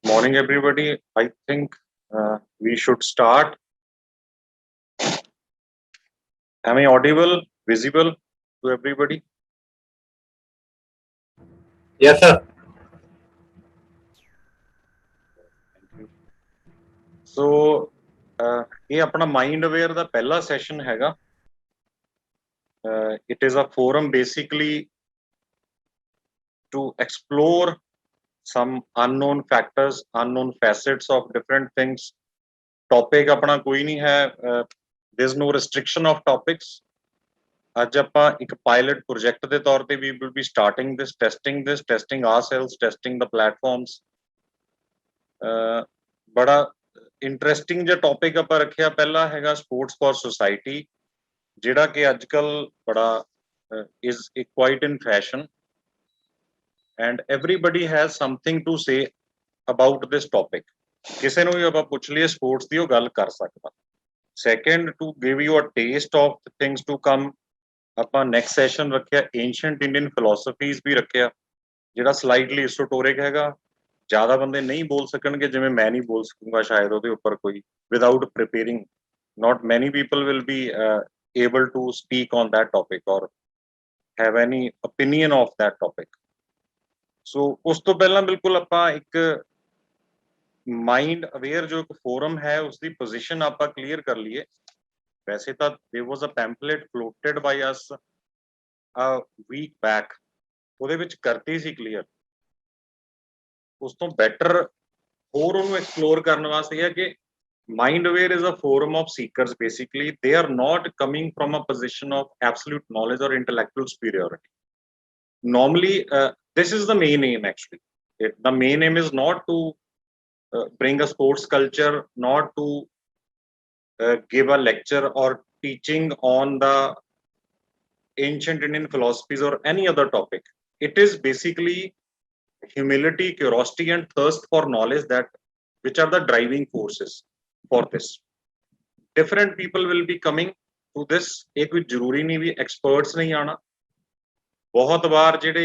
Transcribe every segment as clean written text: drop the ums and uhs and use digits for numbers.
Morning, everybody. I think we should start. Am I audible, visible to everybody? Yes, sir. Thank you. So, ये अपना mind aware ਦਾ ਪਹਿਲਾ session ਹੈਗਾ. It is a forum basically to explore some unknown factors, unknown facets of different things. Topic अपना कोई नहीं है. There's no restriction of topics. ਅੱਜ ਆਪਾਂ ਇੱਕ ਪਾਇਲਟ ਪ੍ਰੋਜੈਕਟ ਦੇ ਤੌਰ ਤੇ we will be starting this, testing ourselves, testing the platforms. ਬੜਾ ਇੰਟਰਸਟਿੰਗ ਜਿਹਾ ਟੌਪਿਕ ਆਪਾਂ ਰੱਖਿਆ ਪਹਿਲਾ ਹੈਗਾ ਸਪੋਰਟਸ ਫॉर ਸੁਸਾਇਟੀ, ਜਿਹੜਾ ਕਿ ਅੱਜ ਕੱਲ ਬੜਾ is quite in fashion and everybody has something to say about this topic. ਕਿਸੇ ਨੂੰ ਵੀ ਆਪਾਂ ਪੁੱਛ ਲਈਏ ਸਪੋਰਟਸ ਦੀ ਉਹ ਗੱਲ ਕਰ ਸਕਦਾ. Second, to give you a taste of things to come, ਆਪਾਂ ਨੈਕਸਟ ਸੈਸ਼ਨ ਰੱਖਿਆ ਐਂਸ਼ੀਐਂਟ ਇੰਡੀਅਨ ਫਿਲਾਸਫੀਜ਼ ਵੀ ਰੱਖਿਆ, ਜਿਹੜਾ ਸਲਾਈਟਲੀ ਹਿਸਟੋਰਿਕ ਹੈਗਾ. ਜ਼ਿਆਦਾ ਬੰਦੇ ਨਹੀਂ ਬੋਲ ਸਕਣਗੇ, ਜਿਵੇਂ ਮੈਂ ਨਹੀਂ ਬੋਲ ਸਕੂੰਗਾ ਸ਼ਾਇਦ ਉਹਦੇ ਉੱਪਰ ਕੋਈ without preparing. not many people will be able to speak on that topic or have any opinion of that topic. so ਉਸ ਤੋਂ ਪਹਿਲਾਂ ਬਿਲਕੁਲ ਆਪਾਂ ਇੱਕ ਮਾਈਂਡ ਅਵੇਅਰ ਜੋ ਇੱਕ ਫੋਰਮ ਹੈ ਉਸਦੀ ਪੋਜੀਸ਼ਨ ਆਪਾਂ ਕਲੀਅਰ ਕਰ ਲਈਏ. ਵੈਸੇ ਤਾਂ there was a pamphlet floated by us a week back, ਉਹਦੇ ਵਿੱਚ ਕਰਤੀ ਸੀ ਕਲੀਅਰ. ਉਸ ਤੋਂ ਬੈਟਰ ਹੋਰ ਉਹਨੂੰ ਐਕਸਪਲੋਰ ਕਰਨ ਵਾਸਤੇ ਹੈ ਕਿ mind aware is a forum of seekers. Basically they are not coming from a position of absolute knowledge or intellectual superiority. Normally this is the main aim actually. The main aim is not to bring a sports culture, not to give a lecture or teaching on the ancient Indian philosophies or any other topic. It is basically humility, curiosity and thirst for knowledge that which are the driving forces for this. Different people will be coming to this. एक कोई जरूरी नहीं भी experts नहीं आना. बहुत बार जेडे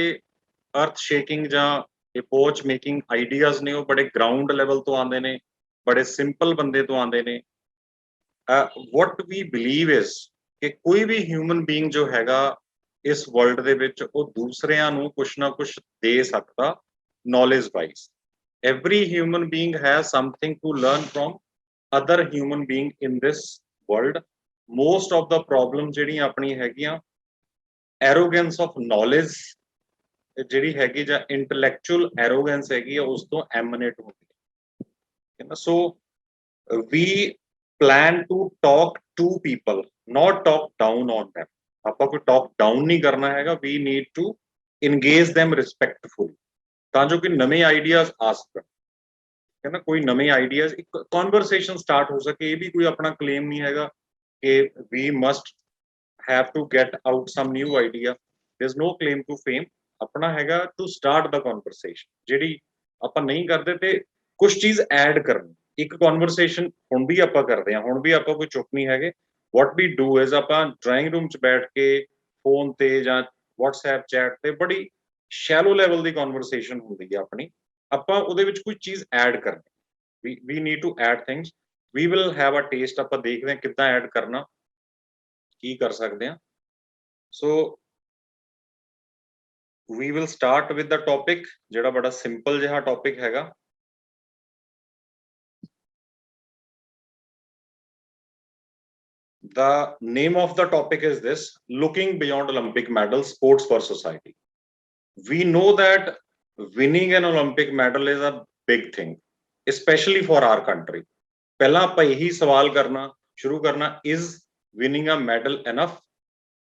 अर्थ shaking ਜਾਂ approach making ideas ने वो बड़े ground level तो आंदे ने, बड़े simple बंदे तो आंदे ने. What we believe is कि कोई भी human being जो हैगा इस world ਦੇ ਵਿੱਚ ਉਹ ਦੂਸਰਿਆਂ ਨੂੰ ਕੁਛ ਨਾ ਕੁਛ ਦੇ ਸਕਦਾ knowledge wise. Every human being has something to learn from other human being in this world. Most of the problems ਜਿਹੜੀਆਂ ਆਪਣੀ ਹੈਗੀਆਂ arrogance of knowledge ਜਿਹੜੀ ਹੈਗੀ ਜਾਂ intellectual arrogance ਹੈਗੀ ਆ ਉਸ ਤੋਂ emanate ਹੁੰਦੀ ਹੈ. So we plan to talk to people, not talk down on them. ਆਪਾਂ ਕੋਈ talk down ਨਹੀਂ ਕਰਨਾ ਹੈਗਾ. We need to engage them respectfully ਤਾਂ ਜੋ ਕਿ ਨਵੇਂ ਆਈਡੀਆਜ਼ ਆ ਸਕਣ. ਕਹਿੰਦਾ ਕੋਈ ਨਵੇਂ ਆਈਡੀਆਜ਼ ਇੱਕ ਕਨਵਰਸੇਸ਼ਨ ਸਟਾਰਟ ਹੋ ਸਕੇ. ਇਹ ਵੀ ਕੋਈ ਆਪਣਾ ਕਲੇਮ ਨਹੀਂ ਹੈਗਾ ਕਿ we must have to get out some new idea. there's no claim to fame. ਆਪਣਾ ਹੈਗਾ to start the conversation. ਜਿਹੜੀ ਆਪਾਂ ਨਹੀਂ ਕਰਦੇ ਤੇ ਕੁਝ ਚੀਜ਼ ਐਡ ਕਰਨੀ. ਇੱਕ ਕਨਵਰਸੇਸ਼ਨ ਹੁਣ ਵੀ ਆਪਾਂ ਕਰਦੇ ਹਾਂ, ਹੁਣ ਵੀ ਆਪਾਂ ਕੋਈ ਚੁੱਪ ਨਹੀਂ ਹੈਗੇ. what we do is ਆਪਾਂ ਡਰਾਇੰਗ ਰੂਮ 'ਚ ਬੈਠ ਕੇ ਫੋਨ ਤੇ ਜਾਂ WhatsApp ਚੈਟ ਤੇ ਬੜੀ ਸ਼ੈਲੋ ਲੈਵਲ ਦੀ ਕਨਵਰਸੇਸ਼ਨ ਹੁੰਦੀ ਹੈ ਆਪਣੀ. ਆਪਾਂ ਉਹਦੇ ਵਿੱਚ ਕੋਈ ਚੀਜ਼ ਐਡ ਕਰਨੀ. we need to add things. we will have a taste. ਆਪਾਂ ਦੇਖਦੇ ਹਾਂ ਕਿੱਦਾਂ ਐਡ ਕਰਨਾ, ਕੀ ਕਰ ਸਕਦੇ ਹਾਂ. so we will start with the topic ਜਿਹੜਾ ਬੜਾ ਸਿੰਪਲ ਜਿਹਾ ਟੌਪਿਕ ਹੈਗਾ. the name of the topic is this: looking beyond Olympic medals, sports for society. We know that winning an Olympic medal is a big thing, especially for our country. ਪਹਿਲਾਂ ਆਪਾਂ ਇਹੀ ਸਵਾਲ ਕਰਨਾ ਸ਼ੁਰੂ ਕਰਨਾ, is winning a medal enough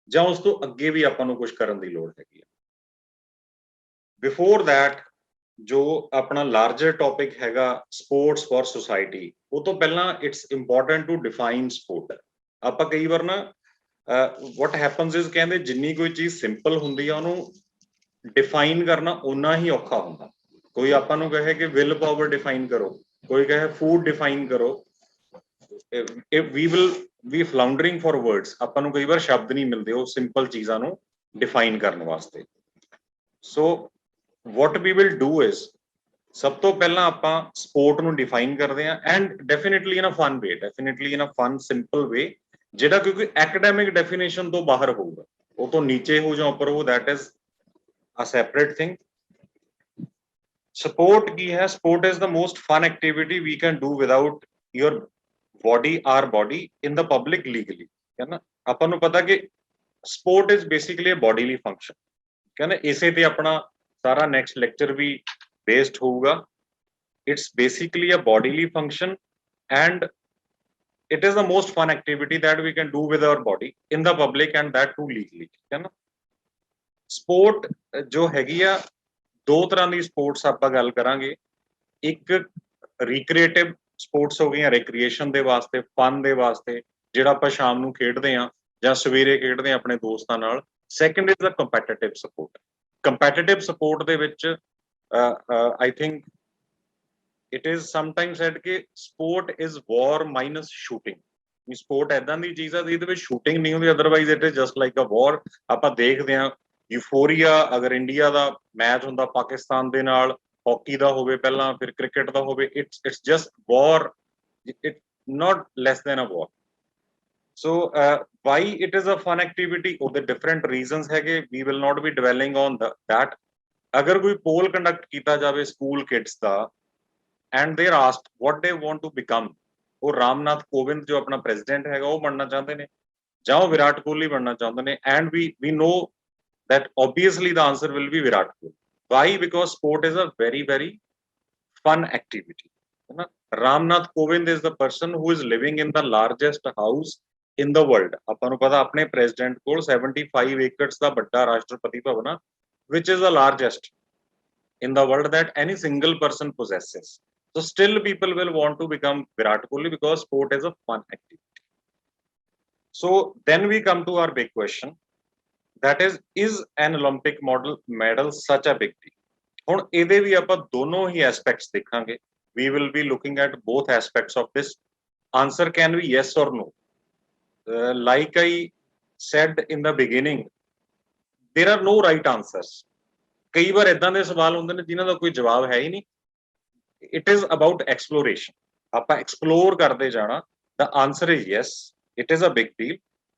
ਜਾਂ ਉਸ ਤੋਂ ਅੱਗੇ ਵੀ ਆਪਾਂ ਨੂੰ ਕੁਝ ਕਰਨ ਦੀ ਲੋੜ ਹੈਗੀ ਹੈ. ਬਿਫੋਰ ਦੈਟ ਜੋ ਆਪਣਾ ਲਾਰਜਰ ਟੌਪਿਕ ਹੈਗਾ ਸਪੋਰਟਸ ਫॉर ਸੁਸਾਇਟੀ, ਉਹ ਤੋਂ ਪਹਿਲਾਂ it's important to define sport. ਆਪਾਂ ਕਈ ਵਾਰ ਨਾ what happens is ਕਹਿੰਦੇ ਜਿੰਨੀ ਕੋਈ ਚੀਜ਼ ਸਿੰਪਲ ਹੁੰਦੀ ਆ ਉਹਨੂੰ ਡਿਫਾਈਨ ਕਰਨਾ ਓਨਾ ਹੀ ਔਖਾ ਹੁੰਦਾ. ਕੋਈ ਆਪਾਂ ਨੂੰ ਕਹੇ ਕਿ ਵਿਲ ਪਾਵਰ ਡਿਫਾਈਨ ਕਰੋ, ਕੋਈ ਕਹੇ ਫੂਡ ਡਿਫਾਈਨ ਕਰੋ, we will be floundering for words. ਆਪਾਂ ਨੂੰ ਕਈ ਵਾਰ ਸ਼ਬਦ ਨਹੀਂ ਮਿਲਦੇ ਉਹ ਸਿੰਪਲ ਚੀਜ਼ਾਂ ਨੂੰ ਡਿਫਾਈਨ ਕਰਨ ਵਾਸਤੇ. so what we will do is ਸਭ ਤੋਂ ਪਹਿਲਾਂ ਆਪਾਂ ਸਪੋਰਟ ਨੂੰ ਡਿਫਾਈਨ ਕਰਦੇ ਹਾਂ and definitely in a fun way, definitely in a fun simple way, ਜਿਹੜਾ ਕਿਉਂਕਿ ਐਕੈਡੈਮਿਕ ਡੈਫੀਨੇਸ਼ਨ ਤੋਂ ਬਾਹਰ ਹੋਊਗਾ, ਉਹ ਤੋਂ ਨੀਚੇ ਹੋ ਜਾਂ ਉੱਪਰ ਹੋ, that is a separate thing. Sport ਕੀ ਹੈ? Sport is the most fun activity we can do without your body, our body in the public legally, ਹੈ ਨਾ? ਆਪਾਂ ਨੂੰ ਪਤਾ ਕਿ sport is basically a bodily function, ਹੈ ਨਾ? ਇਸੇ ਤੇ ਆਪਣਾ ਸਾਰਾ next lecture ਵੀ based ਹੋਊਗਾ. It's basically a bodily function and it is the most fun activity that we can do with our body in the public and that too legally, ਹੈ ਨਾ? Sport ਜੋ ਹੈਗੀ ਆ, ਦੋ ਤਰ੍ਹਾਂ ਦੀ ਸਪੋਰਟਸ ਆਪਾਂ ਗੱਲ ਕਰਾਂਗੇ. ਇੱਕ ਰੀਕ੍ਰੀਏਟਿਵ ਸਪੋਰਟਸ ਹੋ ਗਈਆਂ ਰਿਕ੍ਰੀਏਸ਼ਨ ਦੇ ਵਾਸਤੇ, ਫਨ ਦੇ ਵਾਸਤੇ, ਜਿਹੜਾ ਆਪਾਂ ਸ਼ਾਮ ਨੂੰ ਖੇਡਦੇ ਆ ਜਾਂ ਸਵੇਰੇ ਖੇਡਦੇ ਆ ਆਪਣੇ ਦੋਸਤਾਂ ਨਾਲ. Second is the competitive sport. Competitive sport ਦੇ ਵਿੱਚ I think it is sometimes said ਕਿ sport is war minus shooting. Sport ਐਦਾਂ ਦੀ ਚੀਜ਼ ਆ ਜਿਹਦੇ ਵਿੱਚ ਸ਼ੂਟਿੰਗ ਨਹੀਂ ਹੁੰਦੀ, otherwise it is just like a war. ਆਪਾਂ ਦੇਖਦੇ ਆ ਯੂਫੋਰੀਆ, ਅਗਰ ਇੰਡੀਆ ਦਾ ਮੈਚ ਹੁੰਦਾ ਪਾਕਿਸਤਾਨ ਦੇ ਨਾਲ, ਹਾਕੀ ਦਾ ਹੋਵੇ ਪਹਿਲਾਂ, ਫਿਰ ਕ੍ਰਿਕਟ ਦਾ ਹੋਵੇ, it's just war, it not less than a war. So why it is a fun activity? ਉਹਦੇ different reasons ਹੈਗੇ, we will not be dwelling on that. ਅਗਰ ਕੋਈ poll conduct ਕੀਤਾ ਜਾਵੇ school kids the and they are asked what they want to become, ਉਹ ਰਾਮਨਾਥ ਕੋਵਿੰਦ ਜੋ ਆਪਣਾ president ਹੈਗਾ ਉਹ ਬਣਨਾ ਚਾਹੁੰਦੇ ਨੇ ਜਾਂ ਉਹ ਵਿਰਾਟ ਕੋਹਲੀ ਬਣਨਾ ਚਾਹੁੰਦੇ ਨੇ, and we know that obviously the answer will be Virat Kohli. Why? Because sport is a very, very fun activity. Ramnath Kovind is the person who is living in the largest house in the world. ਆਪਾਂ ਨੂੰ ਪਤਾ ਆਪਣੇ president ਕੋਲ 75 acres ਦਾ ਵੱਡਾ ਰਾਸ਼ਟਰਪਤੀ ਭਵਨ ਆ, which is the largest in the world that any single person possesses. So still people will want to become Virat Kohli because sport is a fun activity. So then we come to our big question. That is an Olympic medal such a big deal? ਹੁਣ ਇਹਦੇ ਵੀ ਆਪਾਂ ਦੋਨੋਂ ਹੀ aspects ਦੇਖਾਂਗੇ. We will be looking at both aspects of this. Answer can be yes or no. Like I said in the beginning, there are no right answers. ਕਈ ਵਾਰ ਇਦਾਂ ਦੇ ਸਵਾਲ ਹੁੰਦੇ ਨੇ ਜਿਨ੍ਹਾਂ ਦਾ ਕੋਈ ਜਵਾਬ ਹੈ ਹੀ ਨਹੀਂ. It is about exploration. ਆਪਾਂ explore ਕਰਦੇ ਜਾਣਾ. The answer is yes, it is a big deal.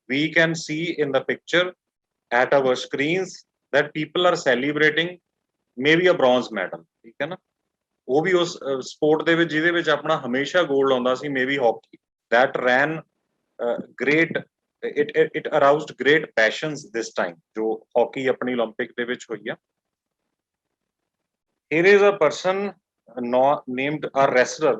We can see in the picture at our screens that people are celebrating maybe a bronze medal, ਠੀਕ ਹੈ ਨਾ? ਉਹ ਵੀ ਉਸ support ਦੇ ਵਿੱਚ ਜਿਹਦੇ ਵਿੱਚ ਆਪਣਾ ਹਮੇਸ਼ਾ ਗੋਲਡ ਆਉਂਦਾ ਸੀ, maybe hockey, that ran great, it aroused great passions this time, ਜੋ ਹਾਕੀ ਆਪਣੀ 올림픽 ਦੇ ਵਿੱਚ ਹੋਈ ਆ. Here is a person named a wrestler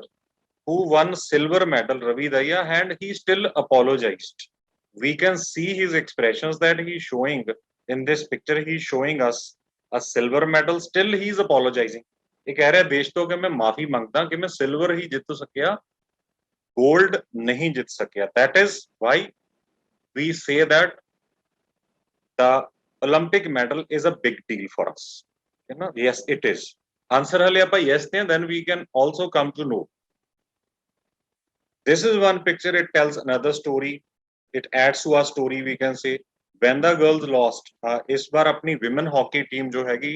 who won silver medal, Ravi Daya, and he still apologized. We can see his expressions that he's showing in this picture. He's showing us a silver medal, still he's apologizing. ਇਹ ਕਹਿ ਰਿਹਾ ਦੇਸ਼ ਤੋਂ ਕਿ ਮੈਂ ਮਾਫੀ ਮੰਗਦਾ ਕਿ ਮੈਂ ਸਿਲਵਰ ਹੀ ਜਿੱਤ ਸਕਿਆ, ਗੋਲਡ ਨਹੀਂ ਜਿੱਤ ਸਕਿਆ. That is why we say that the Olympic medal is a big deal for us. You know, yes it is. Answer ਹਲੇ ਆਪਾਂ yes ਤੇ, then we can also come to know. This is one picture, it tells another story. It adds to our story, we can say. When the girls lost, इस बार अपनी women hockey team जो हैगी,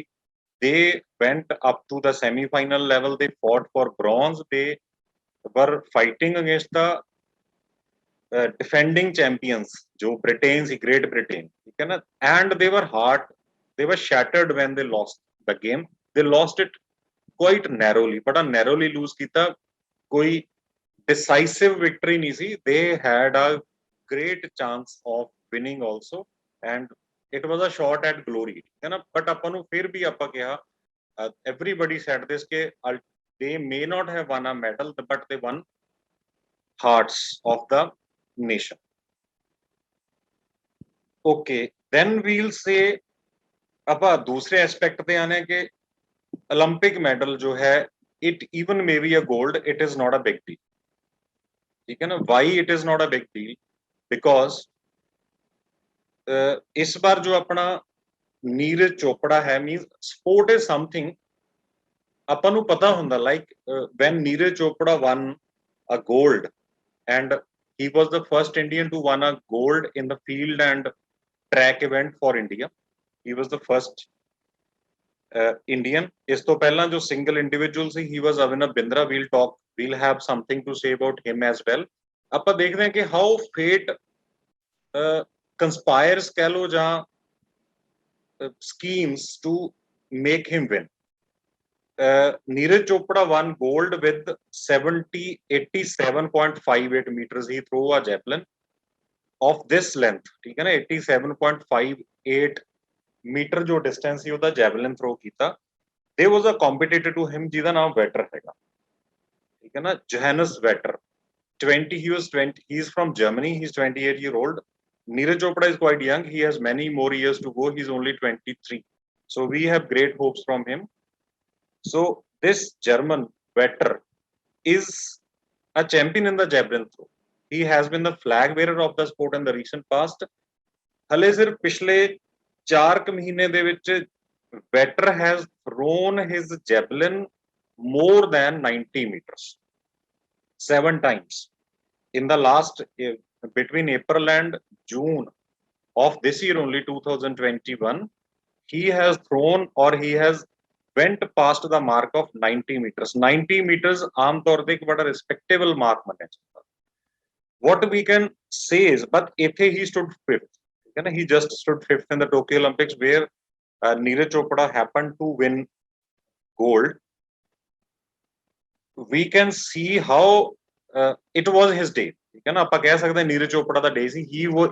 they went up to the semi-final level. They fought for bronze. They were fighting against the defending champions, जो Britain, Great Britain, ठीक है ना? And they were shattered when they lost the game. They lost it quite narrowly, but narrowly lose किया. कोई decisive victory नहीं थी. They had a great chance of winning also, and it was a shot at glory, है ना? But अपन ਨੂੰ फिर भी ਆਪਾਂ ਕਿਹਾ, everybody said this के they may not have won a medal, but they won hearts of the nation. Okay, then we'll say ਆਪਾਂ दूसरे एस्पेक्ट पे आने के Olympic medal जो है, it even may be a gold, it is not a big deal. ठीक है ना? Why it is not a big deal? Because इस बार जो अपना नीरज चोपड़ा है, मींस स्पोर्ट इज समथिंग अपन ਨੂੰ ਪਤਾ ਹੁੰਦਾ, like when Neeraj Chopra won a gold and he was the first Indian to win a gold in the field and track event for India. He was the first Indian. ਇਸ ਤੋਂ ਪਹਿਲਾਂ ਜੋ single individual C, he was Avinav Bindra. We'll have something to say about him as well. ਆਪਾਂ ਦੇਖਦੇ ਹਾਂ ਕਿ how fate conspires ਕਹਿ ਲਓ ਜਾਂ schemes to make him win. Neeraj Chopra won gold with 87.58 meters. He threw a javelin of this length. ठीक है ना, 87.58 मीटर जो डिस्टेंस ਸੀ ਉਹਦਾ javelin throw ਕੀਤਾ. There was a competitor to him ਜਿਹਦਾ ਨਾਮ ਵੈਟਰ ਹੈਗਾ, ਠੀਕ ਹੈ ਨਾ, Johannes Vetter. 20 he was 20 he is from Germany. He's 28-year-old. Neeraj Chopra is quite young. He has many more years to go. He's only 23. So we have great hopes from him. So this German Vetter is a champion in the javelin throw. He has been the flag bearer of the sport in the recent past. ਹਲੇ ਸਿਰਫ ਪਿਛਲੇ 4 ਮਹੀਨੇ ਦੇ ਵਿੱਚ Vetter has thrown his javelin more than 90 meters 7 times in the last between April and June of this year only 2021. He has thrown or he has went past the mark of 90 meters. 90 meters aam taur te ek bada respectable mark manya jata. What we can say is, but ithe he stood fifth. He just stood fifth in the Tokyo Olympics, where Neeraj Chopra happened to win gold. We can see how it was his day. ਆਪਾਂ ਕਹਿ ਸਕਦੇ ਨੀਰਜ ਚੋਪੜਾ ਦਾ day C.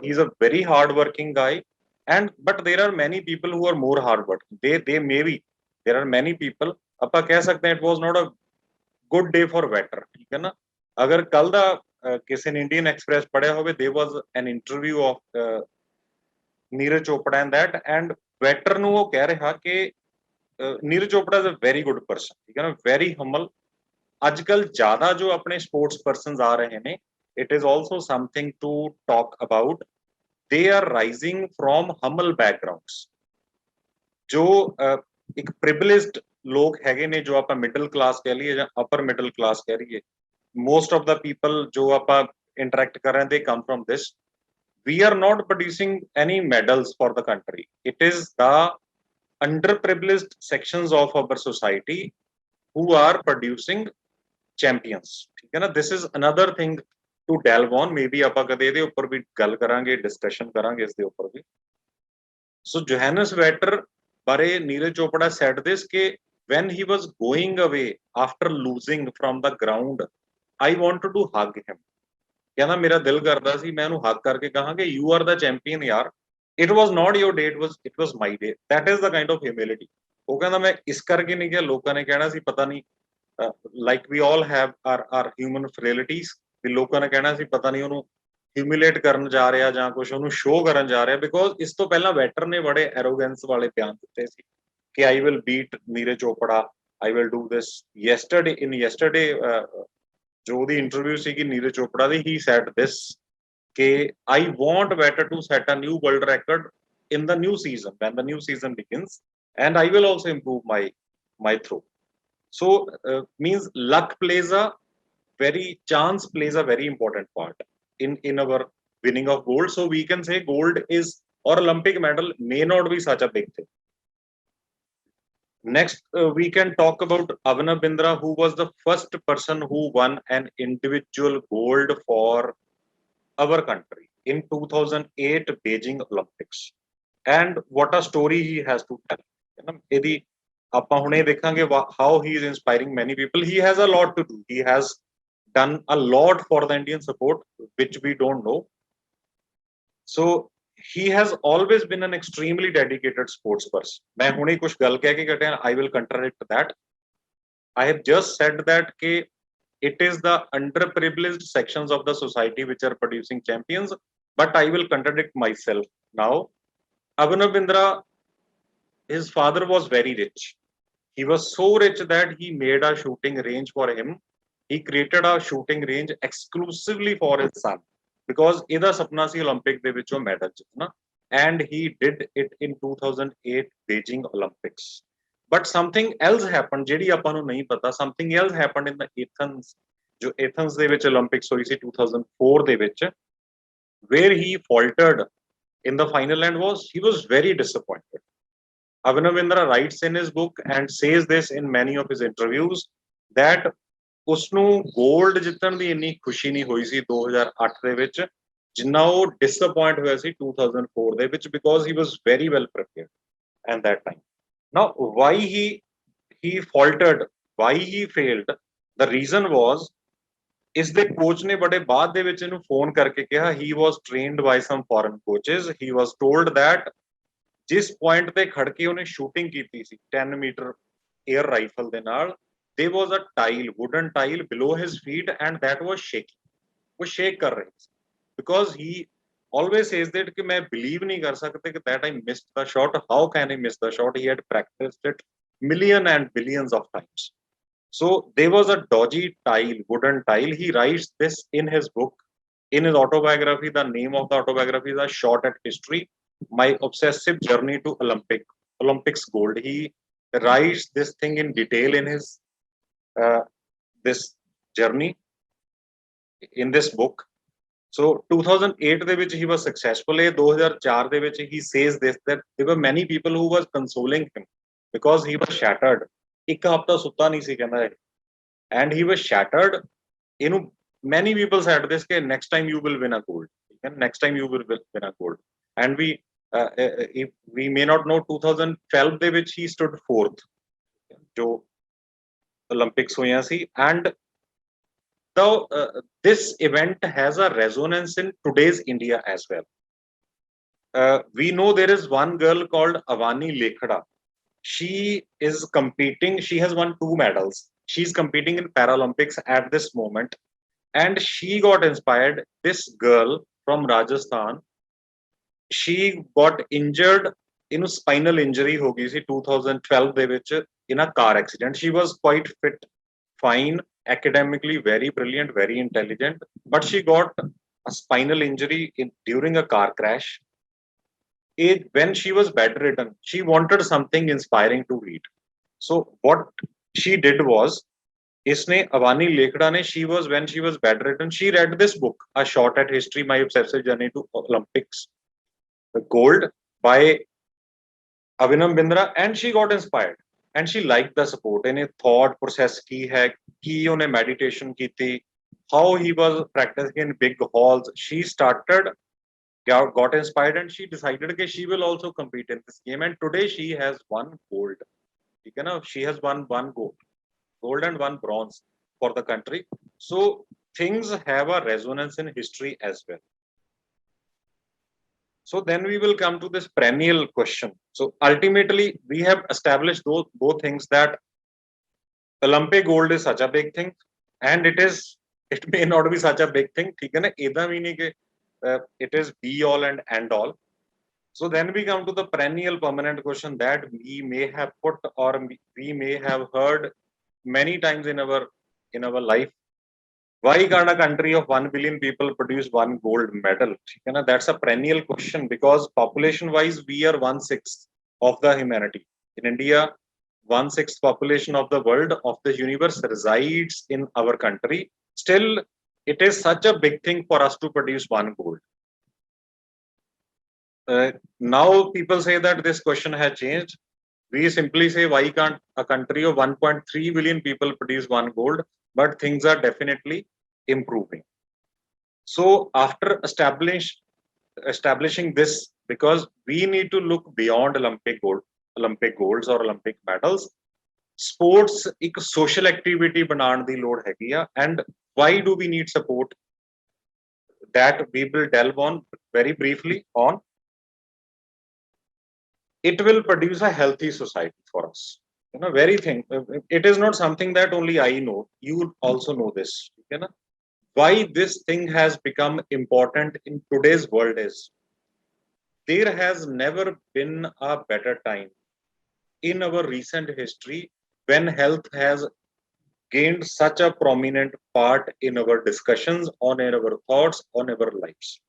He's a very hard working guy, but there are many people who are more hard working. They maybe there are many people, ਆਪਾਂ ਕਹਿ ਸਕਦੇ it was not a good day for Vetter. ਠੀਕ ਹੈ ਨਾ, ਅਗਰ ਕੱਲ ਦਾ ਕਿਸੇ ਨੇ ਇੰਡੀਅਨ ਐਕਸਪ੍ਰੈਸ ਪੜਿਆ ਹੋਵੇ, there was an interview of Neeraj Chopra in that, and Vetter ਨੂੰ ਉਹ ਕਹਿ ਰਿਹਾ ਕਿ Neeraj Chopra is a very good person. ਠੀਕ ਹੈ ਨਾ, very humble. ਅੱਜ ਕੱਲ ਜ਼ਿਆਦਾ ਜੋ ਆਪਣੇ ਸਪੋਰਟਸ ਪਰਸਨਸ ਆ ਰਹੇ ਨੇ, it is also something to talk about. They are rising from humble backgrounds. ਜੋ ਇੱਕ privileged ਲੋਕ ਹੈਗੇ ਨੇ, ਜੋ ਆਪਾਂ ਮਿਡਲ ਕਲਾਸ ਕਹਿ ਲਈਏ ਜਾਂ ਅਪਰ ਮਿਡਲ ਕਲਾਸ ਕਹਿ ਲਈਏ, most of the people ਜੋ ਆਪਾਂ interact ਕਰ ਰਹੇ ਹਾਂ, they come from this. We are not producing any medals for the country. It is the underprivileged sections of our society who are producing champions. ठीक है ना, this is another thing to delve on. Maybe ਆਪਾਂ ਕਦੇ ਇਹਦੇ ਉੱਪਰ ਵੀ ਗੱਲ ਕਰਾਂਗੇ, discussion ਕਰਾਂਗੇ ਇਸ ਦੇ ਉੱਪਰ ਵੀ. So Johannes Vetter ਬਾਰੇ ਨੀਰਜ ਚੋਪੜਾ said this ਕਿ when he was going away after losing from the ground, I wanted to hug him. ਕਹਿੰਦਾ ਮੇਰਾ ਦਿਲ ਕਰਦਾ ਸੀ ਮੈਂ ਉਹਨੂੰ ਹੱਗ ਕਰਕੇ ਕਹਾਂ ਕਿ you are the champion ਯਾਰ. It was not your day, it was my day. That is the kind of humility. ਉਹ ਕਹਿੰਦਾ ਮੈਂ ਇਸ ਕਰਕੇ ਨਹੀਂ ਕਿਹਾ, ਲੋਕਾਂ ਨੇ ਕਹਿਣਾ ਸੀ ਪਤਾ ਨਹੀਂ, like we all have our human frailties, ਵੀ ਲੋਕਾਂ ਨੇ ਕਹਿਣਾ ਸੀ ਪਤਾ ਨਹੀਂ ਉਹਨੂੰ ਹਿਊਮਿਲੇਟ ਕਰਨ ਜਾ ਰਿਹਾ ਜਾਂ ਕੁਝ ਉਹਨੂੰ ਸ਼ੋਅ ਕਰਨ ਜਾ ਰਿਹਾ, ਬਿਕੋਜ਼ ਇਸ ਤੋਂ ਪਹਿਲਾਂ ਵੈਟਰ ਨੇ ਬੜੇ ਐਰੋਗੈਂਸ ਵਾਲੇ ਬਿਆਨ ਦਿੱਤੇ ਸੀ ਕਿ I will beat Neeraj Chopra, I will do this. Yesterday ਜੋ ਉਹਦੀ ਇੰਟਰਵਿਊ ਸੀਗੀ ਨੀਰਜ ਚੋਪੜਾ ਦੀ, he said this ਕਿ I want Vetter to set a new world record in the new season, when the new season begins, and I will also improve my throw. So means chance plays a very important part in our winning of gold. So we can say gold is, or Olympic medal may not be such a big thing. Next, we can talk about Avinav Bindra, who was the first person who won an individual gold for our country in 2008 Beijing Olympics. And what a story he has to tell. ਇਹਦੀ ਆਪਾਂ ਹੁਣੇ ਦੇਖਾਂਗੇ how he is inspiring many people. He has a lot to do. He has done a lot for the Indian support, which we don't know. So he has always been an extremely dedicated sports person. मैं हुणे कुछ गल कह के कटे, I will contradict that. I have just said that कि it is the underprivileged sections of the society which are producing champions, but I will contradict myself now. Avinav Bindra, his father was very rich. He was so rich that he made a shooting range for him. He created a shooting range exclusively for his son, because ਇਹਦਾ ਸੁਪਨਾ ਸੀ 올림픽 ਦੇ ਵਿੱਚੋਂ medal ਜਿੱਤਣਾ, and he did it in 2008 Beijing Olympics. But something else happened ਜਿਹੜੀ ਆਪਾਂ ਨੂੰ ਨਹੀਂ ਪਤਾ. Something else happened in the Athens, ਜੋ Athens ਦੇ ਵਿੱਚ Olympics ਹੋਈ ਸੀ 2004 ਦੇ ਵਿੱਚ, where he faltered in the final and he was very disappointed. Abhinav Bindra writes in his book and says this in many of his interviews that ਉਸਨੂੰ gold ਜਿੱਤਣ ਦੀ ਇੰਨੀ ਖੁਸ਼ੀ ਨਹੀਂ ਹੋਈ ਸੀ 2008 ਦੇ ਵਿੱਚ ਜਿੰਨਾ ਉਹ ਡਿਸਅਪਾਇੰਟ ਹੋਇਆ ਸੀ 2004 ਦੇ ਵਿੱਚ because he was very well prepared at that time. Now why he faltered, why he failed, the reason was ਇਸ ਦੇ ਕੋਚ ਨੇ ਬੜੇ ਬਾਅਦ ਦੇ ਵਿੱਚ ਇਹਨੂੰ ਫੋਨ ਕਰਕੇ ਕਿਹਾ he was trained by some foreign coaches. He was told that ਜਿਸ ਪੁਆਇੰਟ ਤੇ ਖੜ ਕੇ ਉਹਨੇ ਸ਼ੂਟਿੰਗ ਕੀਤੀ ਸੀ 10 ਮੀਟਰ 에ਅਰ ਰਾਈਫਲ ਦੇ ਨਾਲ there was a tile, wooden tile below his feet and that was shaking. वो shake कर रही थी because he always says that कि मैं believe नहीं कर सकते कि that I missed the shot. How can I miss the shot? He had practiced it million and billions of times. So there was a dodgy tile, wooden tile. He writes this in his book, in his autobiography. The name of the autobiography is A Shot at History: My Obsessive Journey to Olympics Gold. He writes this thing in detail in his this journey in this book. So 2008 ਦੇ ਵਿੱਚ he was successful. 2004 ਦੇ ਵਿੱਚ he says this that there were many people who was consoling him because he was shattered. ਇੱਕ ਹਫ਼ਤਾ ਸੁੱਤਾ ਨਹੀਂ ਸੀ ਕਹਿੰਦਾ and he was shattered. ਇਹਨੂੰ many people said this ਕਿ next time you will win a gold. Next time you will win a gold. And if we may not know 2012 ਦੇ ਵਿੱਚ he stood fourth. ਜੋ Olympics ਹੋਈਆਂ ਸੀ and this event has a resonance in today's India as well. We know there is one girl called Avani Lekhada. She is competing. She has won 2 medals. She's competing in Paralympics at this moment. And she got inspired. This girl from Rajasthan, she got injured in a spinal injury ho gayi si 2012 de vich in a car accident. She was quite fit, fine, academically very brilliant, very intelligent, but she got a spinal injury during a car crash. When she was bedridden, she wanted something inspiring to read. So what she did was, Avani Lekhada ne, when she was bedridden, she read this book, A Shot at History: My Obsessive Journey to Olympics Gold by Abhinav Bindra, and she got inspired. And she liked the support in a thought process ki hai ki one meditation ki thi, how he was practicing in big halls. She got inspired and she decided that she will also compete in this game, and today she has won gold. She has won 1 gold and 1 bronze for the country. So things have a resonance in history as well. So then we will come to this perennial question. So ultimately, we have established both things, that Olympic gold is such a big thing, and it may not be such a big thing. It is be all and end all. So then we come to the perennial permanent question that we may have put, or we may have heard many times in our life. Why can't a country of 1 billion people produce 1 gold medal? That's a perennial question because population wise we are 1/6 of the humanity. In India, 1/6 population of the world, of the universe, resides in our country. Still, it is such a big thing for us to produce 1 gold. Now people say that this question has changed. We simply say, why can't a country of 1.3 billion people produce 1 gold? But things are definitely improving. So after establishing this, because we need to look beyond Olympic golds or Olympic medals, sports एक social activity बनाने दी लोड़ हैगी आ, and why do we need support? That we will delve on very briefly on. It will produce a healthy society for us. Very thing. It is not something that only I know. You also know this. Why this thing has become important in today's world is there has never been a better time in our recent history when health has gained such a prominent part in our discussions, on our thoughts, on our lives.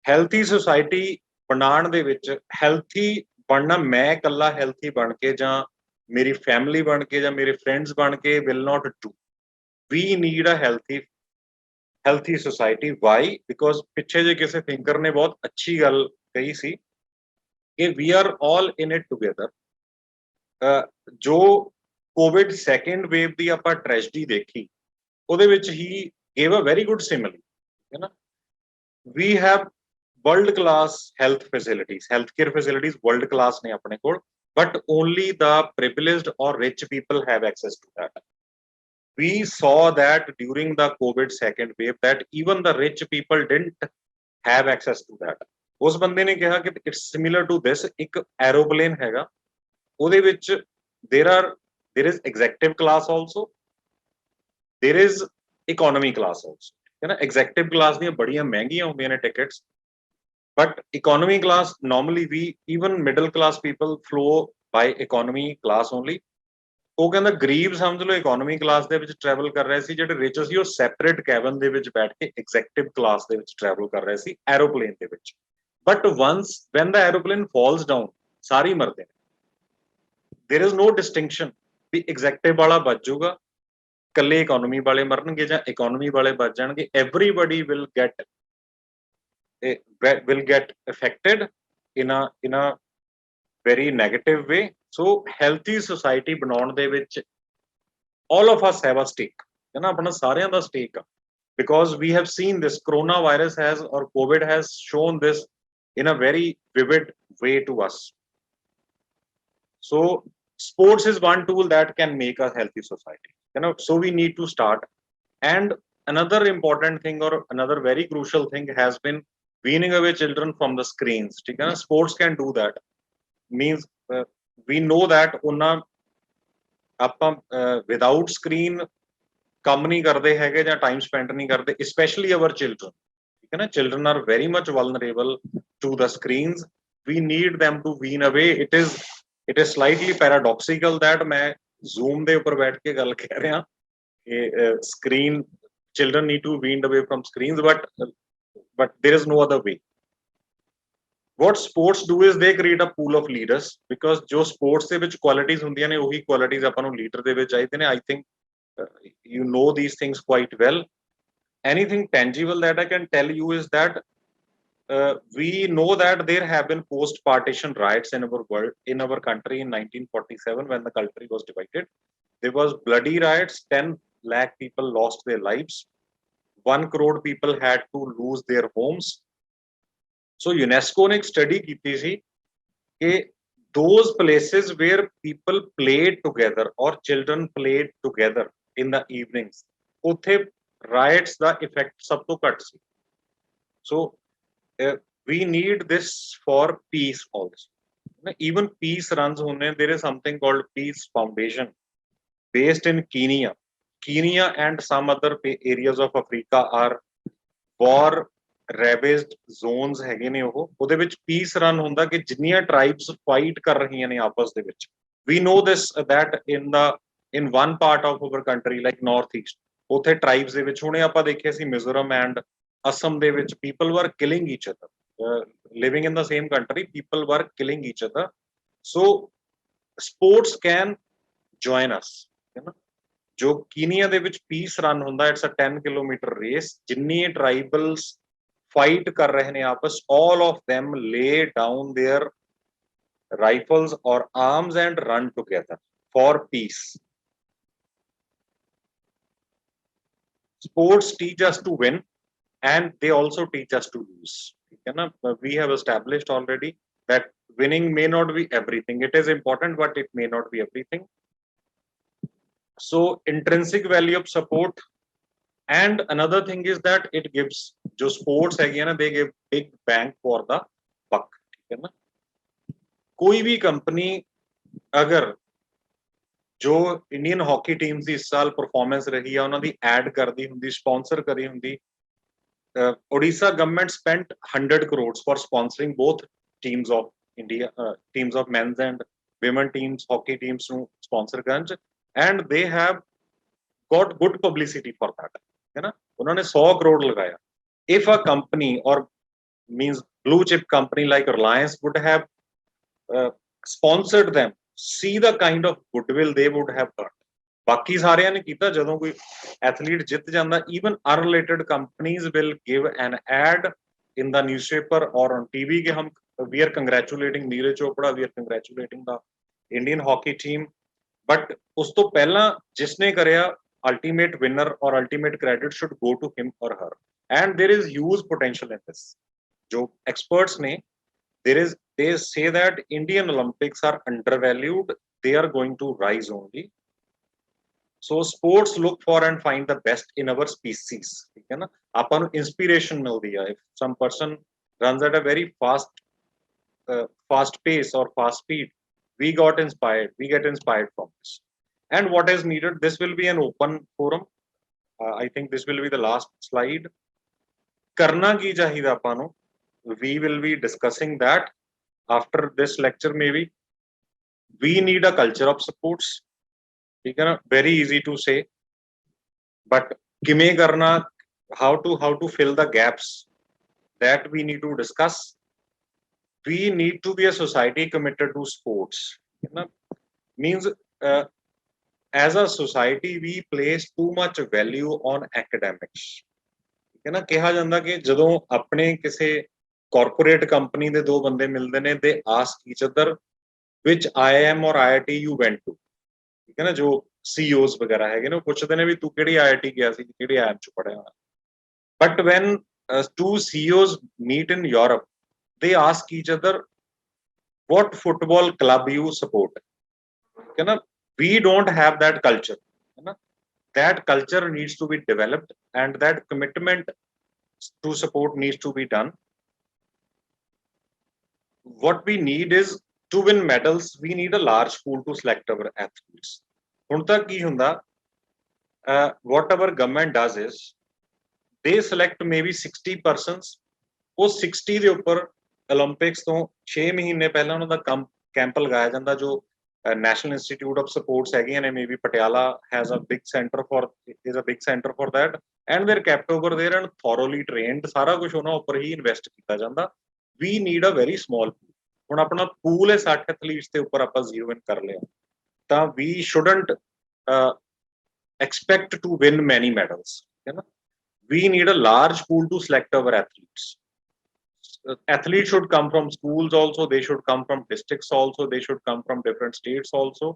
Healthy society बनाने ਦੇ ਵਿੱਚ healthy बनना मैं कल्ला healthy बन के ਜਾਂ मेरी family बन के ਜਾਂ मेरे friends बन के will not do. We need a healthy society. Why? Because ਪਿੱਛੇ ਜੇ ਕਿਸੇ thinker ਨੇ ਬਹੁਤ ਅੱਛੀ ਗੱਲ ਕਹੀ ਸੀ कि we are all in it together. ਜੋ ਕੋਵਿਡ ਸੈਕੰਡ ਵੇਵ ਦੀ ਆਪਾਂ ਟ੍ਰੈਜਡੀ ਦੇਖੀ ਉਹਦੇ ਵਿੱਚ ਹੀ ਗੇਵ ਅ ਵੈਰੀ ਗੁੱਡ ਸਿਮਿਲੀ ਹੈ ਨਾ we have world class health facilities world class ne apne kol but only the privileged or rich people have access to that we saw that during the covid second wave that even the rich people didn't have access to that ਉਸ ਬੰਦੇ ਨੇ ਕਿਹਾ ਕਿ it's similar to this ਇੱਕ aeroplane ਹੈਗਾ ਉਹਦੇ ਵਿੱਚ there is executive class also there is economy class also है ना एग्जीक्यूटिव क्लास ਦੀਆਂ ਬੜੀਆਂ ਮਹਿੰਗੀਆਂ ਹੁੰਦੀਆਂ ਨੇ tickets but economy class normally we even middle class people flow by economy class only ਉਹ ਕਹਿੰਦਾ ਗਰੀਬ ਸਮਝ ਲਓ economy class ਦੇ ਵਿੱਚ ਟਰੈਵਲ ਕਰ ਰਹੇ ਸੀ ਜਿਹੜੇ ਰਿਚ ਸੀ ਉਹ ਸੈਪਰੇਟ ਕੈਬਨ ਦੇ ਵਿੱਚ ਬੈਠ ਕੇ ਐਗਜ਼ੀਕਟਿਵ ਕਲਾਸ ਦੇ ਵਿੱਚ ਟਰੈਵਲ ਕਰ ਰਹੇ ਸੀ ਐਰੋਪਲੇਨ ਦੇ ਵਿੱਚ but once when the aeroplane falls down ਸਾਰੇ ਮਰਦੇ ਨੇ there is no distinction ਵੀ ਐਗਜ਼ੀਕਟਿਵ ਵਾਲਾ ਬਚ ਜਾਊਗਾ ਕੱਲੇ ਇਕਨੋਮੀ ਵਾਲੇ ਮਰਨਗੇ ਜਾਂ ਇਕਨੋਮੀ ਵਾਲੇ ਬਚ ਜਾਣਗੇ everybody will get affected in a very negative way so healthy society ਬਣਾਉਣ ਦੇ ਵਿੱਚ all of us have a stake ਹੈ ਨਾ ਆਪਣਾ ਸਾਰਿਆਂ ਦਾ stake ਆ because we have seen this coronavirus has or covid has shown this in a very vivid way to us so sports is one tool that can make a healthy society you know so we need to start and another important thing or another very crucial thing has been weaning away children from the screens ठीक है ना sports can do that means we know that ਉਹਨਾਂ ਆਪਾਂ without screen ਕੰਮ ਨਹੀਂ ਕਰਦੇ ਹੈਗੇ ਜਾਂ time spent ਨਹੀਂ ਕਰਦੇ especially our children ਠੀਕ ਹੈ ਨਾ children are very much vulnerable to the screens we need them to wean away it is slightly paradoxical that मैं zoom ਦੇ ਉੱਪਰ ਬੈਠ ਕੇ ਗੱਲ ਕਰ ਰਿਹਾ ਕਿ screen children need to be weaned away from screens but there is no other way what sports do is they create a pool of leaders because ਜੋ sports ਦੇ ਵਿੱਚ qualities ਹੁੰਦੀਆਂ ਨੇ ਉਹੀ qualities ਆਪਾਂ ਨੂੰ leader ਦੇ ਵਿੱਚ ਚਾਹੀਦੇ ਨੇ I think you know these things quite well anything tangible that I can tell you is that we know that there have been post-partition riots in our country in 1947 when the country was divided. There was bloody riots. 10 lakh people lost their lives. 1 crore people had to lose their homes. So UNESCO ने एक study की थी कि those places where people played together or children played together in the evenings, उत्थे riots ਦਾ effect ਸਭ ਤੋਂ ਘੱਟ ਸੀ. So we need this for peace also even peace runs there is something called Peace Foundation based in Kenya and some other areas of Africa are war ravaged zones ਹੈਗੇ ਨੇ ਉਹਦੇ ਵਿੱਚ peace run ਹੁੰਦਾ ਕਿ ਜਿੰਨੀਆਂ tribes fight ਕਰ ਰਹੀਆਂ ਨੇ ਆਪਸ ਦੇ ਵਿੱਚ we know this that in one part of our country like northeast ਉੱਥੇ tribes ਦੇ ਵਿੱਚ ਹੁਣੇ ਆਪਾਂ ਦੇਖਿਆ ਸੀ Mizoram and Assam ਦੇ ਵਿੱਚ people were killing each other living in the same country people were killing each other so sports can join us है ना जो कीनिया ਦੇ ਵਿੱਚ peace run ਹੁੰਦਾ it's a 10 kilometer race ਜਿੰਨੀ tribals fight ਕਰ ਰਹੇ ਨੇ ਆਪਸ all of them lay down their rifles or arms and run together for peace sports teach us to win and they also teach us to lose we have established already that winning may not be everything it is important but it may not be everything so intrinsic value of support and another thing is that it gives jo sports hai na they give big bang for the buck theek hai na koi bhi company agar जो Indian hockey team ਦੀ ਇਸ ਸਾਲ performance ਰਹੀ ਆ ਉਹਨਾਂ ਦੀ add ਕਰਦੀ ਹੁੰਦੀ sponsor ਕਰੀ ਹੁੰਦੀ Odisha government spent 100 crores for sponsoring both teams of India teams of men's and women teams hockey teams ਨੂੰ sponsor ਕਰਨ ਚ and they have got good publicity for that ਹੈ ਨਾ ਉਹਨਾਂ ਨੇ 100 ਕਰੋੜ ਲਗਾਇਆ if a company or means blue chip company like Reliance would have sponsored them see the kind of goodwill they would have earned ਬਾਕੀ ਸਾਰਿਆਂ ਨੇ ਕੀਤਾ ਜਦੋਂ ਕੋਈ ਐਥਲੀਟ ਜਿੱਤ ਜਾਂਦਾ even unrelated companies will give an ad in the newspaper or on TV कि हम we are congratulating Neeraj Chopra we are congratulating the Indian hockey team, but ਉਸ ਤੋਂ ਪਹਿਲਾਂ ਜਿਸਨੇ ਕਰਿਆ ultimate winner or ultimate credit should go to him or her, and there is huge potential in this. जो experts ने, they say that Indian Olympics are undervalued, they are going to rise only. So sports look for and find the best in our species, ठीक है ना, ਆਪਾਂ ਨੂੰ inspiration ਮਿਲਦੀ ਹੈ. If some person runs at a very fast pace or fast speed, we get inspired from this. And what is needed, this will be an open forum. I think this will be the last slide. ਕਰਨਾ ਕੀ ਚਾਹੀਦਾ ਆਪਾਂ ਨੂੰ, we will be discussing that after this lecture maybe. We need a culture of sports, ठीक है ना, very easy to say, but किमें करना, how to fill the gaps, that we need to discuss. We need to be a society committed to sports, you know, means as a society we place too much value on academics, ठीक है ना. कहा ਜਾਂਦਾ कि ਜਦੋਂ ਆਪਣੇ ਕਿਸੇ corporate company ਦੇ ਦੋ ਬੰਦੇ ਮਿਲਦੇ ਨੇ, they ask each other which IIM or IIT you went to, ਠੀਕ ਹੈ ਨਾ, ਜੋ CEOs ਵਗੈਰਾ ਹੈਗੇ ਨੇ ਉਹ ਪੁੱਛਦੇ ਨੇ ਵੀ ਤੂੰ ਕਿਹੜੀ IIT ਗਿਆ ਸੀ, ਕਿਹੜੀ IIM ਚ ਪੜਿਆ ਹੋਇਆ. But when two CEOs meet in Europe, they ask each other what football club you support, है ना. We don't have that culture, है ना. That culture needs to be developed and that commitment to support needs to be done. What we need is to win medals, we need a large pool to select our athletes. ਹੁਣ ਤੱਕ ਕੀ ਹੁੰਦਾ, what our government does is they select maybe 60 persons. ਉਹ 60 ਦੇ ਉੱਪਰ Olympics ਤੋਂ 6 ਮਹੀਨੇ ਪਹਿਲਾਂ ਉਹਨਾਂ ਦਾ ਕੈਂਪ ਲਗਾਇਆ ਜਾਂਦਾ, ਜੋ National Institute of Sports ਹੈਗੀਆਂ ਨੇ, maybe Patiala is a big center for that, and they're kept over there and thoroughly trained. ਸਾਰਾ ਕੁਝ ਉਹਨਾਂ ਉੱਪਰ ਹੀ ਇਨਵੈਸਟ ਕੀਤਾ ਜਾਂਦਾ. We need a very small pool. ਹੁਣ ਆਪਣਾ ਪੂਲ ਹੈ 60 ਐਥਲੀਟਸ ਦੇ ਉੱਪਰ ਆਪਾਂ ਜ਼ੀਰੋ ਇਨ ਕਰ ਲਿਆ, ਤਾਂ we shouldn't expect to win many medals, है ना. We need a large pool to select our athletes. Athletes should come from schools also, they should come from districts also, they should come from different states also,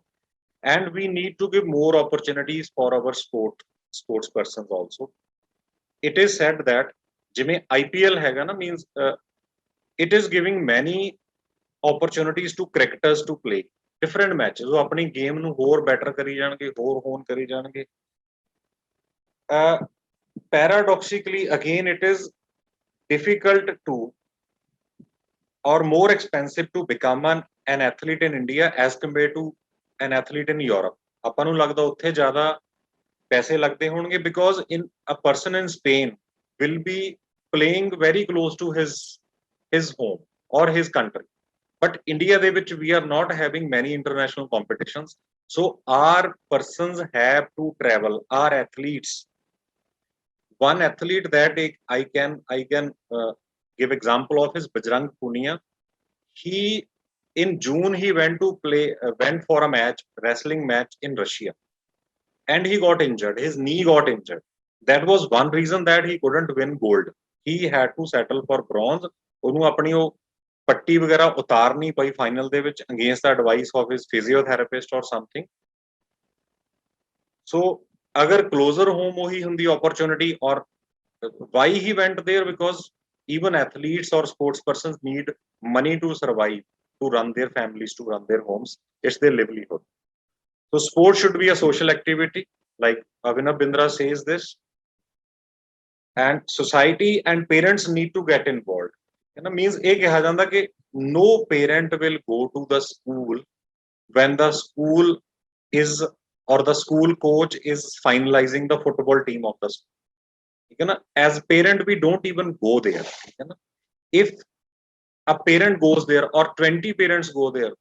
and we need to give more opportunities for our sports persons also. It is said that ਜਿਵੇਂ IPL ਹੈਗਾ ਨਾ, means it is giving many opportunities to cricketers to play different matches. ਉਹ ਆਪਣੀ game ਨੂੰ ਹੋਰ better ਕਰੀ ਜਾਣਗੇ, ਹੋਰ ਹੋਣ ਕਰੀ ਜਾਣਗੇ. Paradoxically again, it is difficult to or more expensive to become an athlete in India as compared to an athlete in Europe. ਆਪਾਂ ਨੂੰ ਲੱਗਦਾ ਉੱਥੇ ਜ਼ਿਆਦਾ ਪੈਸੇ ਲੱਗਦੇ ਹੋਣਗੇ, because in a person in Spain will be playing very close to his home or his country. But India ਦੇ ਵਿੱਚ we are not having many international competitions, so our persons have to travel, our athletes. One athlete that I can give example of is Bajrang Punia. He in June he went for a wrestling match in Russia, and he got injured. His knee got injured. That was one reason that he couldn't win gold. He had to settle for bronze. ਉਹਨੂੰ ਆਪਣੀ ਉਹ ਪੱਟੀ ਵਗੈਰਾ ਉਤਾਰਨੀ ਪਈ final ਦੇ ਵਿੱਚ against the advice of his physiotherapist or something. So ਅਗਰ closer home ਉਹੀ ਹੁੰਦੀ opportunity, or why he went there, because even athletes or sports persons need money to survive, to run their families, to run their homes. It's their livelihood. So sports should be a social activity, like Abhinav Bindra says this, and society and parents need to get involved. You know, means ਇਹ ਕਿਹਾ ਜਾਂਦਾ ਕਿ no parent will go to the school when the school is or the school coach is finalizing the football team of the school. ठीक है ना, as parent we don't even go there, ठीक है ना. If a parent goes there or 20 parents go there,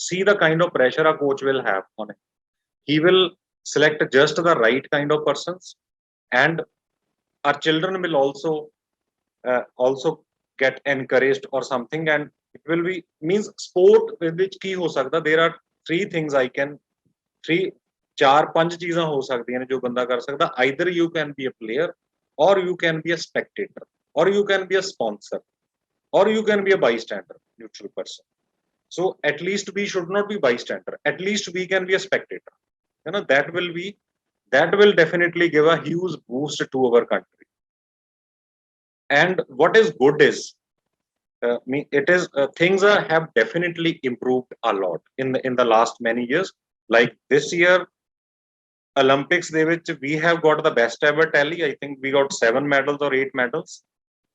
see the kind of pressure a coach will have on it. He will select just the right kind of persons, and our children will also get encouraged or something, and it will be, means sport with which ki ho sakta, there are ਚਾਰ ਪੰਜ ਚੀਜ਼ਾਂ ਹੋ ਸਕਦੀਆਂ ਨੇ ਜੋ ਬੰਦਾ ਕਰ ਸਕਦਾ. Either you can be a player, or you can be a spectator, or you can be a sponsor, or you can be a bystander, neutral person. So at least we should not be bystander. At least we can be a spectator. That will definitely give a huge boost to our country. And what is good is it is things have definitely improved a lot in the last many years. Like this year, Olympics, which we have got the best ever tally. I think we got 7 medals or 8 medals.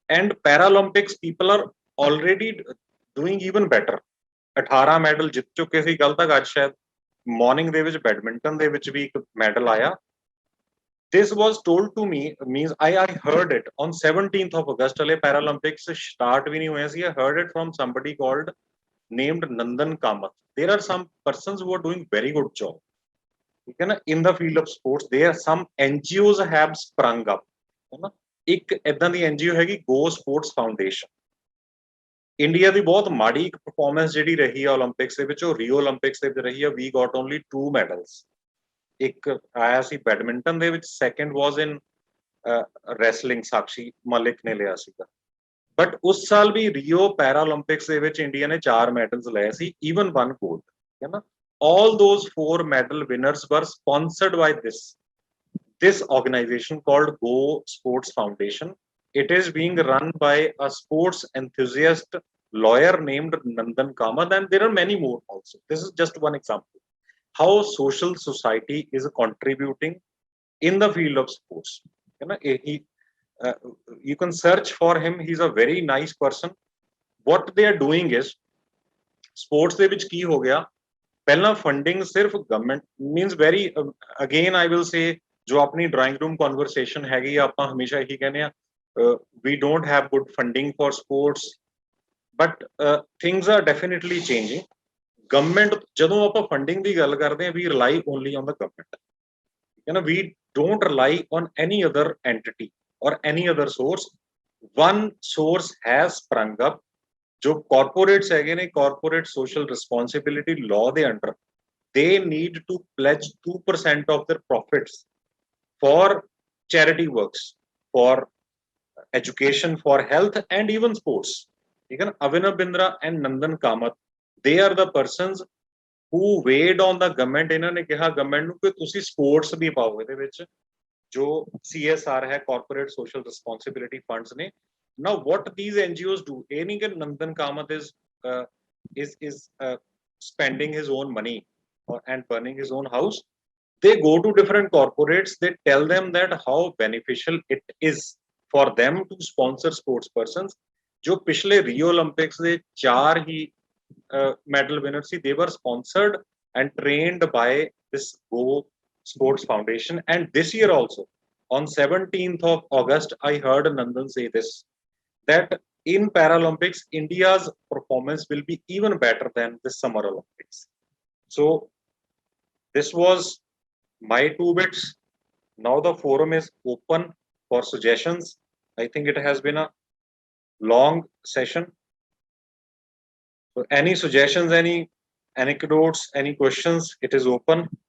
And Paralympics, people are already doing even better. 18 medal ਜਿੱਤ ਚੁੱਕੇ ਸੀ ਕੱਲ ਤੱਕ ਅੱਜ ਸ਼ਾਇਦ morning ਦੇ ਵਿੱਚ badminton ਦੇ ਵਿੱਚ ਵੀ ਇੱਕ ਮੈਡਲ ਆਇਆ this was told to me means I heard it on 17th of August hale Paralympics start ਵੀ ਨਹੀਂ ਹੋਇਆ ਸੀ I heard it from somebody called named Nandan Kamath there are some persons who are doing very good job ਠੀਕ ਹੈ ਨਾ in the field of sports there some NGOs have sprung up ਹੈ ਨਾ ਇੱਕ ਇਦਾਂ ਦੀ NGO ਹੈਗੀ Go Sports Foundation India ਦੀ ਬਹੁਤ ਮਾੜੀ ਇੱਕ ਪਰਫਾਰਮੈਂਸ ਜਿਹੜੀ ਰਹੀ ਆ 올림픽ਸ ਦੇ ਵਿੱਚ ਉਹ ਰੀਓ 올림픽ਸ ਦੇ ਵਿੱਚ ਰਹੀ ਆ ਵੀ ਗਾਟ ਓਨਲੀ 2 ਮੈਡਲਸ ਇੱਕ ਆਇਆ ਸੀ ਬੈਡਮਿੰਟਨ ਦੇ ਵਿੱਚ ਸੈਕੰਡ ਵਾਸ ਇਨ ਰੈਸਲਿੰਗ ਸਾਕਸ਼ੀ ਮਲਿਕ ਨੇ ਲਿਆ ਸੀਗਾ ਬਟ ਉਸ ਸਾਲ ਵੀ ਰੀਓ ਪੈਰਾ 올림픽ਸ ਦੇ ਵਿੱਚ ਇੰਡੀਆ ਨੇ 4 ਮੈਡਲਸ ਲਏ ਸੀ ਈਵਨ 1 ਗੋਲਡ ਹੈ ਨਾ all those 4 medal winners were sponsored by this organization called Go Sports Foundation. It is being run by a sports enthusiast lawyer named Nandan Kamath, and there are many more also. This is just one example. How social society is contributing in the field of sports. You can search for him. He's a very nice person. What they are doing is, sports ਦੇ ਵਿੱਚ ਕੀ ਹੋ ਗਿਆ ਪਹਿਲਾਂ funding ਸਿਰਫ government means very again I will ਸੇ ਜੋ ਆਪਣੀ drawing room conversation ਹੈਗੀ ਆ ਆਪਾਂ ਹਮੇਸ਼ਾ ਇਹੀ ਕਹਿੰਦੇ ਆ we don't have good funding for sports but things are definitely changing government ਜਦੋਂ ਆਪਾਂ funding ਦੀ ਗੱਲ ਕਰਦੇ ਆ we rely only on the government we don't rely on any other entity or any other source one source has sprung up जो corporates ਹੈਗੇ ਨੇ corporate social responsibility law ਦੇ under they need to pledge 2% of their profits for charity works for education for health and even sports Avinav Bindra and Nandan Kamath they are the persons who weighed on the government ਇਹਨਾਂ ਨੇ ਕਿਹਾ government ਨੂੰ ਕਿ ਤੁਸੀਂ sports ਵੀ ਪਾਓ ਇਹਦੇ ਵਿੱਚ ਜੋ CSR ਹੈ corporate social responsibility funds ਨੇ now what these NGOs do ਇਹ ਨਹੀਂ ਕਿ Nandan Kamath is spending his own money and burning his own house they go to different corporates they tell them that how beneficial it is for them to sponsor sports persons जो पिछले Rio Olympics ਦੇ 4 ही medal winners C they were sponsored and trained by this Go Sports Foundation and this year also on 17th of August I heard Nandan say this that in Paralympics India's performance will be even better than the Summer Olympics so this was my 2 bits now the forum is open for suggestions I think it has been a long session so any suggestions any anecdotes any questions it is open